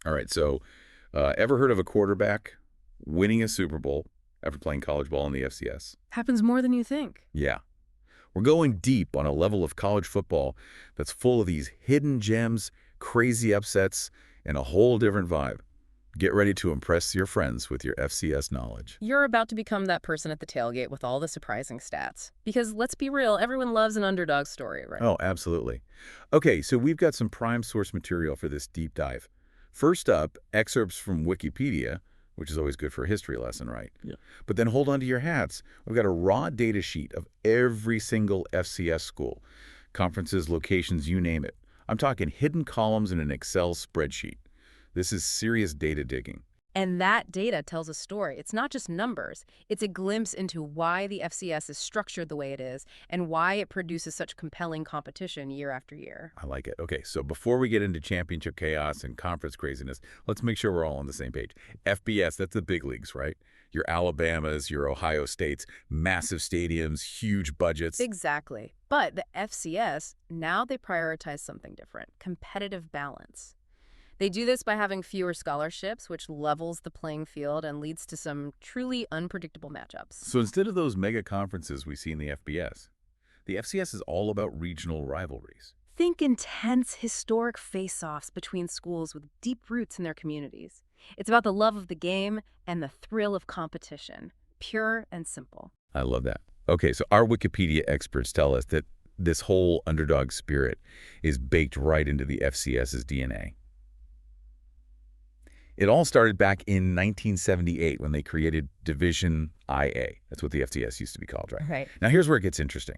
All right, so ever heard of a quarterback winning a Super Bowl after playing college ball in the FCS? Happens more than you think. Yeah. We're going deep on a level of college football that's full of these hidden gems, crazy upsets, and a whole different vibe. Get ready to impress your friends with your FCS knowledge. You're about to become that person at the tailgate with all the surprising stats. Because let's be real, everyone loves an underdog story, right? Oh, absolutely. Okay, so we've got some prime source material for this deep dive. First up, excerpts from Wikipedia, which is always good for a history lesson, right? Yeah. But then hold on to your hats. We've got a raw data sheet of every single FCS school. Conferences, locations, you name it. I'm talking hidden columns in an Excel spreadsheet. This is serious data digging. And that data tells a story. It's not just numbers. It's a glimpse into why the FCS is structured the way it is and why it produces such compelling competition year after year. I like it. Okay, so before we get into championship chaos and conference craziness, let's make sure we're all on the same page. FBS, that's the big leagues, right? Your Alabamas, your Ohio States, massive stadiums, huge budgets. Exactly. But the FCS, now they prioritize something different, competitive balance. They do this by having fewer scholarships, which levels the playing field and leads to some truly unpredictable matchups. So instead of those mega conferences we see in the FCS is all about regional rivalries. Think intense, historic face-offs between schools with deep roots in their communities. It's about the love of the game and the thrill of competition, pure and simple. I love that. Okay, so our Wikipedia experts tell us that this whole underdog spirit is baked right into the FCS's DNA. It all started back in 1978 when they created Division IA. That's what the FCS used to be called, right? Right. Now, here's where it gets interesting.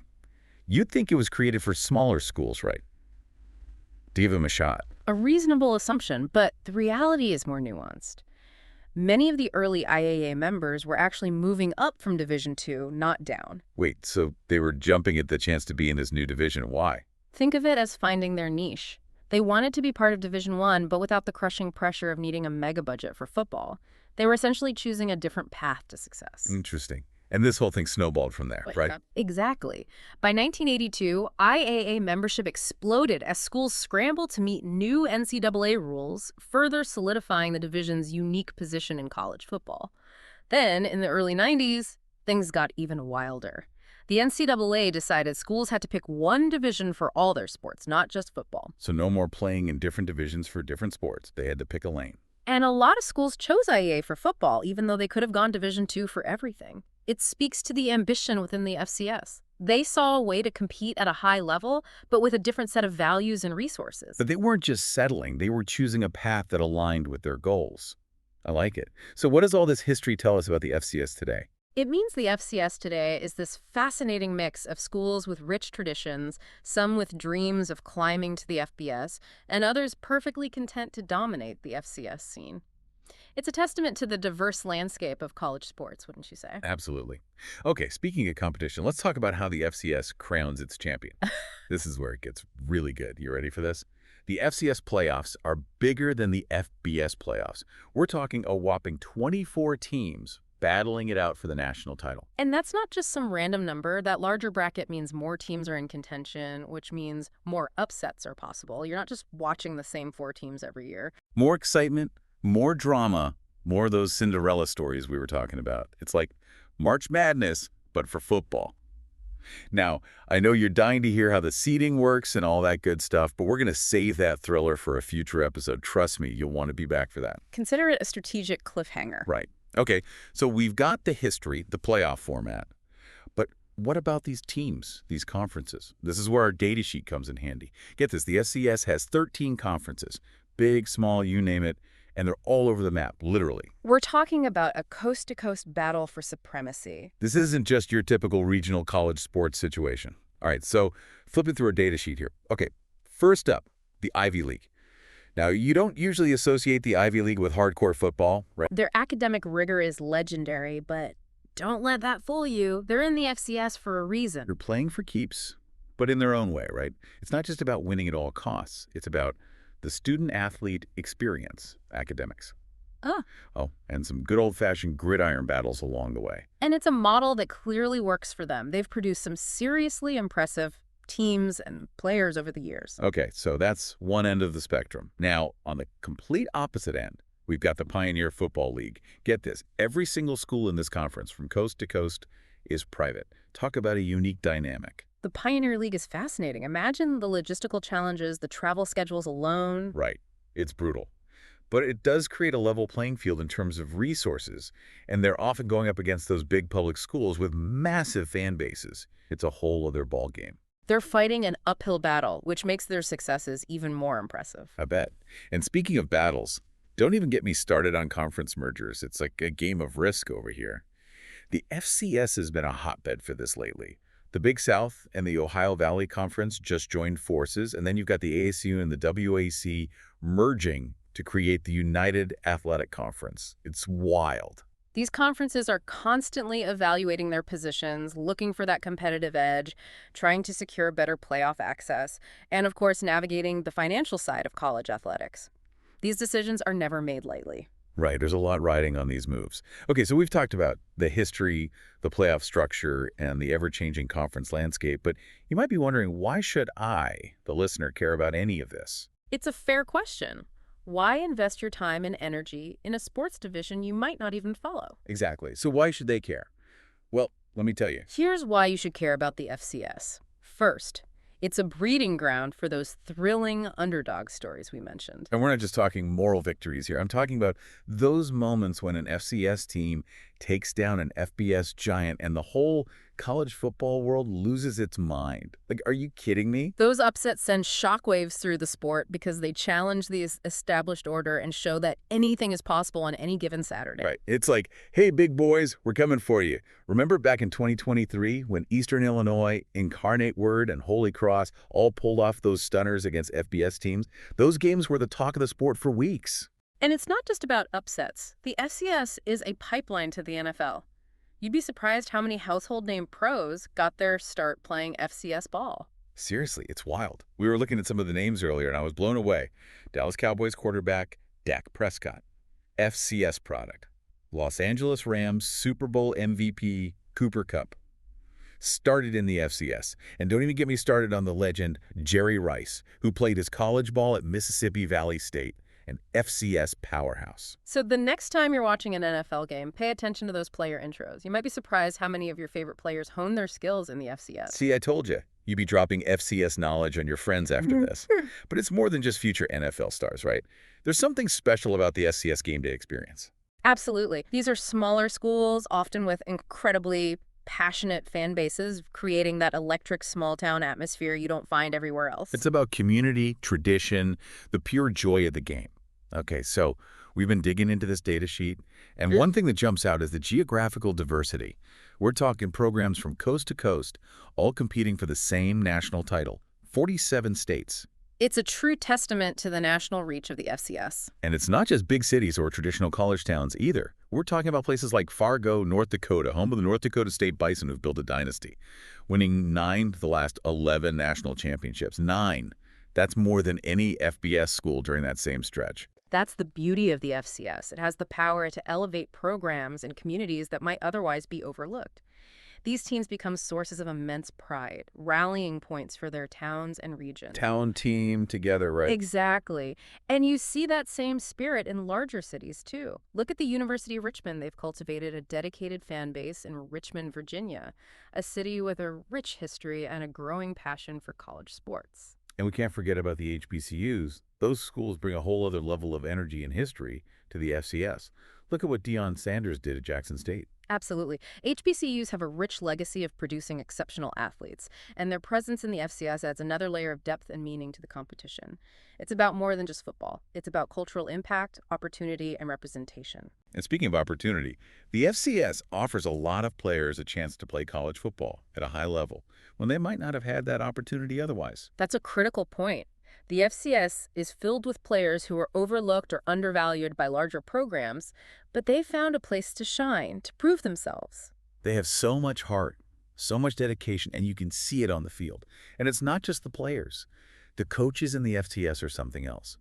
You'd think it was created for smaller schools, right? To give them a shot. A reasonable assumption, but the reality is more nuanced. Many of the early IAA members were actually moving up from Division II, not down. Wait, so they were jumping at the chance to be in this new division. Why? Think of it as finding their niche. They wanted to be part of Division I, but without the crushing pressure of needing a mega budget for football. They were essentially choosing a different path to success. Interesting. And this whole thing snowballed from there, right? Exactly. By 1982, IAA membership exploded as schools scrambled to meet new NCAA rules, further solidifying the division's unique position in college football. Then, in the early 90s, things got even wilder. The NCAA decided schools had to pick one division for all their sports, not just football. So no more playing in different divisions for different sports. They had to pick a lane. And a lot of schools chose IAA for football, even though they could have gone Division II for everything. It speaks to the ambition within the FCS. They saw a way to compete at a high level, but with a different set of values and resources. But they weren't just settling. They were choosing a path that aligned with their goals. I like it. So what does all this history tell us about the FCS today? It means the FCS today is this fascinating mix of schools with rich traditions, some with dreams of climbing to the FBS, and others perfectly content to dominate the FCS scene. It's a testament to the diverse landscape of college sports, wouldn't you say? Absolutely. Okay, speaking of competition, let's talk about how the FCS crowns its champion. This is where it gets really good. You ready for this? The FCS playoffs are bigger than the FBS playoffs. We're talking a whopping 24 teams battling it out for the national title. And that's not just some random number. That larger bracket means more teams are in contention, which means more upsets are possible. You're not just watching the same 4 teams every year. More excitement, more drama, more of those Cinderella stories we were talking about. It's like March Madness, but for football. Now, I know you're dying to hear how the seeding works and all that good stuff, but we're going to save that thriller for a future episode. Trust me, you'll want to be back for that. Consider it a strategic cliffhanger. Right. Okay, so we've got the history, the playoff format, but what about these teams, these conferences? This is where our data sheet comes in handy. Get this, the FCS has 13 conferences, big, small, you name it, and they're all over the map, literally. We're talking about a coast-to-coast battle for supremacy. This isn't just your typical regional college sports situation. All right, so flipping through our data sheet here. Okay, first up, the Ivy League. Now, you don't usually associate the Ivy League with hardcore football, right? Their academic rigor is legendary, but don't let that fool you. They're in the FCS for a reason. They're playing for keeps, but in their own way, right? It's not just about winning at all costs. It's about the student-athlete experience, academics. Oh, and some good old-fashioned gridiron battles along the way. And it's a model that clearly works for them. They've produced some seriously impressive teams and players over the years. Okay, so that's one end of the spectrum. Now, on the complete opposite end, we've got the Pioneer Football League. Get this, every single school in this conference, from coast to coast, is private. Talk about a unique dynamic. The Pioneer League is fascinating. Imagine the logistical challenges, the travel schedules alone. Right. It's brutal. But it does create a level playing field in terms of resources, and they're often going up against those big public schools with massive fan bases. It's a whole other ballgame. They're fighting an uphill battle, which makes their successes even more impressive. I bet. And speaking of battles, don't even get me started on conference mergers. It's like a game of Risk over here. The FCS has been a hotbed for this lately. The Big South and the Ohio Valley Conference just joined forces, and then you've got the ASU and the WAC merging to create the United Athletic Conference. It's wild. These conferences are constantly evaluating their positions, looking for that competitive edge, trying to secure better playoff access, and of course navigating the financial side of college athletics. These decisions are never made lightly. Right, there's a lot riding on these moves. Okay, so we've talked about the history, the playoff structure, and the ever-changing conference landscape, but you might be wondering, why should I, the listener, care about any of this? It's a fair question. Why invest your time and energy in a sports division you might not even follow? Exactly. So why should they care? Well, let me tell you. Here's why you should care about the FCS. First, it's a breeding ground for those thrilling underdog stories we mentioned. And we're not just talking moral victories here. I'm talking about those moments when an FCS team takes down an FBS giant and the whole college football world loses its mind. Like, are you kidding me? Those upsets send shockwaves through the sport because they challenge the established order and show that anything is possible on any given Saturday. Right. It's like, hey, big boys, we're coming for you. Remember back in 2023 when Eastern Illinois, Incarnate Word, and Holy Cross all pulled off those stunners against FBS teams? Those games were the talk of the sport for weeks. And it's not just about upsets. The FCS is a pipeline to the NFL. You'd be surprised how many household name pros got their start playing FCS ball. Seriously, it's wild. We were looking at some of the names earlier, and I was blown away. Dallas Cowboys quarterback Dak Prescott, FCS product. Los Angeles Rams Super Bowl MVP Cooper Kupp. Started in the FCS. And don't even get me started on the legend Jerry Rice, who played his college ball at Mississippi Valley State, an FCS powerhouse. So the next time you're watching an NFL game, pay attention to those player intros. You might be surprised how many of your favorite players hone their skills in the FCS. See, I told you. You'd be dropping FCS knowledge on your friends after this. But it's more than just future NFL stars, right? There's something special about the FCS game day experience. Absolutely. These are smaller schools, often with incredibly passionate fan bases, creating that electric small-town atmosphere you don't find everywhere else. It's about community, tradition, the pure joy of the game. Okay, so we've been digging into this data sheet, and one thing that jumps out is the geographical diversity. We're talking programs from coast to coast, all competing for the same national title, 47 states. It's a true testament to the national reach of the FCS. And it's not just big cities or traditional college towns either. We're talking about places like Fargo, North Dakota, home of the North Dakota State Bison, who've built a dynasty, winning 9 of the last 11 national championships. 9. That's more than any FBS school during that same stretch. That's the beauty of the FCS. It has the power to elevate programs and communities that might otherwise be overlooked. These teams become sources of immense pride, rallying points for their towns and regions. Town team together, right? Exactly. And you see that same spirit in larger cities, too. Look at the University of Richmond. They've cultivated a dedicated fan base in Richmond, Virginia, a city with a rich history and a growing passion for college sports. And we can't forget about the HBCUs. Those schools bring a whole other level of energy and history to the FCS. Look at what Deion Sanders did at Jackson State. Absolutely. HBCUs have a rich legacy of producing exceptional athletes, and their presence in the FCS adds another layer of depth and meaning to the competition. It's about more than just football. It's about cultural impact, opportunity, and representation. And speaking of opportunity, the FCS offers a lot of players a chance to play college football at a high level when they might not have had that opportunity otherwise. That's a critical point. The FCS is filled with players who are overlooked or undervalued by larger programs, but they found a place to shine, to prove themselves. They have so much heart, so much dedication, and you can see it on the field. And it's not just the players. The coaches in the FCS are something else.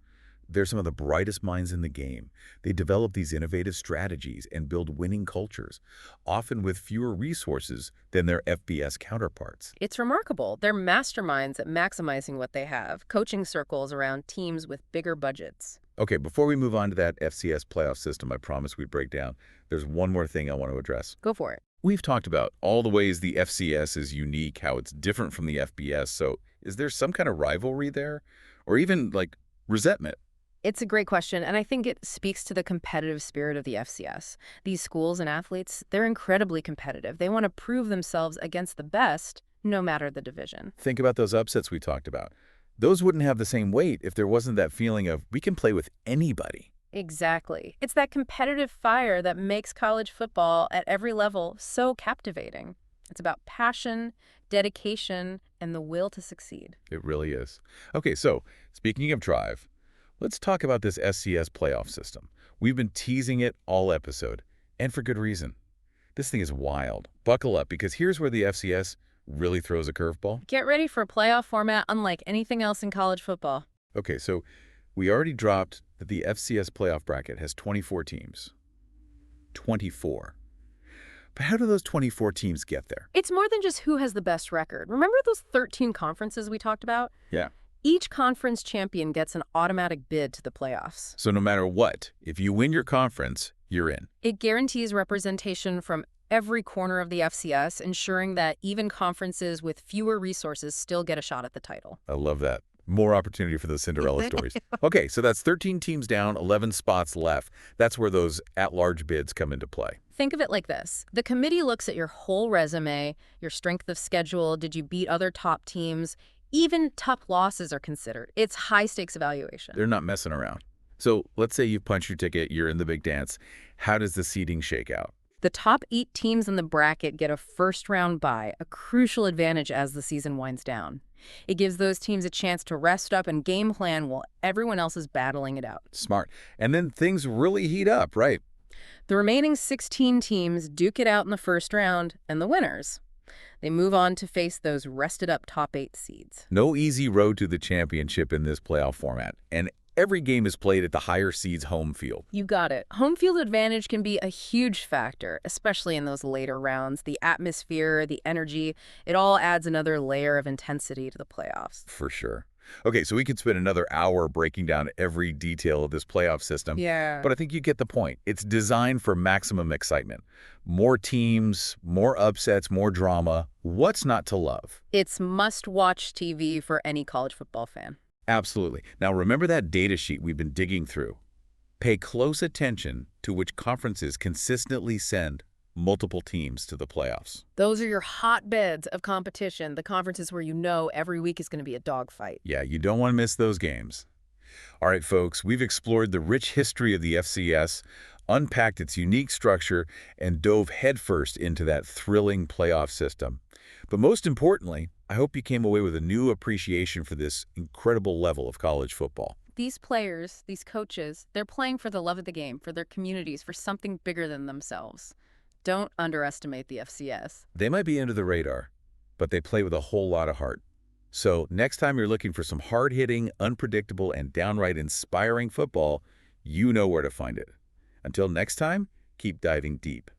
They're some of the brightest minds in the game. They develop these innovative strategies and build winning cultures, often with fewer resources than their FBS counterparts. It's remarkable. They're masterminds at maximizing what they have, coaching circles around teams with bigger budgets. Okay, before we move on to that FCS playoff system I promised we'd break down, there's one more thing I want to address. Go for it. We've talked about all the ways the FCS is unique, how it's different from the FBS, so is there some kind of rivalry there? Or even, like, resentment? It's a great question, and I think it speaks to the competitive spirit of the FCS. These schools and athletes, they're incredibly competitive. They want to prove themselves against the best, no matter the division. Think about those upsets we talked about. Those wouldn't have the same weight if there wasn't that feeling of we can play with anybody. Exactly. It's that competitive fire that makes college football at every level so captivating. It's about passion, dedication, and the will to succeed. It really is. Okay, so speaking of drive, let's talk about this SCS playoff system. We've been teasing it all episode, and for good reason. This thing is wild. Buckle up, because here's where the FCS really throws a curveball. Get ready for a playoff format unlike anything else in college football. Okay, so we already dropped that the FCS playoff bracket has 24 teams. 24. But how do those 24 teams get there? It's more than just who has the best record. Remember those 13 conferences we talked about? Yeah. Each conference champion gets an automatic bid to the playoffs. So no matter what, if you win your conference, you're in. It guarantees representation from every corner of the FCS, ensuring that even conferences with fewer resources still get a shot at the title. I love that. More opportunity for those Cinderella stories. Okay, so that's 13 teams down, 11 spots left. That's where those at-large bids come into play. Think of it like this. The committee looks at your whole resume, your strength of schedule, did you beat other top teams? Even tough losses are considered. It's high-stakes evaluation. They're not messing around. So let's say you punch your ticket, you're in the big dance. How does the seeding shake out? The top 8 teams in the bracket get a first-round bye, a crucial advantage as the season winds down. It gives those teams a chance to rest up and game plan while everyone else is battling it out. Smart. And then things really heat up, right? The remaining 16 teams duke it out in the first round, and the winners, they move on to face those rested-up top 8 seeds. No easy road to the championship in this playoff format, and every game is played at the higher seed's home field. You got it. Home field advantage can be a huge factor, especially in those later rounds. The atmosphere, the energy, it all adds another layer of intensity to the playoffs. For sure. Okay, so we could spend another hour breaking down every detail of this playoff system. Yeah. But I think you get the point. It's designed for maximum excitement. More teams, more upsets, more drama. What's not to love? It's must-watch TV for any college football fan. Absolutely. Now, remember that data sheet we've been digging through. Pay close attention to which conferences consistently send multiple teams to the playoffs. Those are your hotbeds of competition, the conferences where you know every week is going to be a dogfight. Yeah, you don't want to miss those games. All right, folks, we've explored the rich history of the FCS, unpacked its unique structure, and dove headfirst into that thrilling playoff system. But most importantly, I hope you came away with a new appreciation for this incredible level of college football. These players, these coaches, they're playing for the love of the game, for their communities, for something bigger than themselves. Don't underestimate the FCS. They might be under the radar, but they play with a whole lot of heart. So next time you're looking for some hard-hitting, unpredictable, and downright inspiring football, you know where to find it. Until next time, keep diving deep.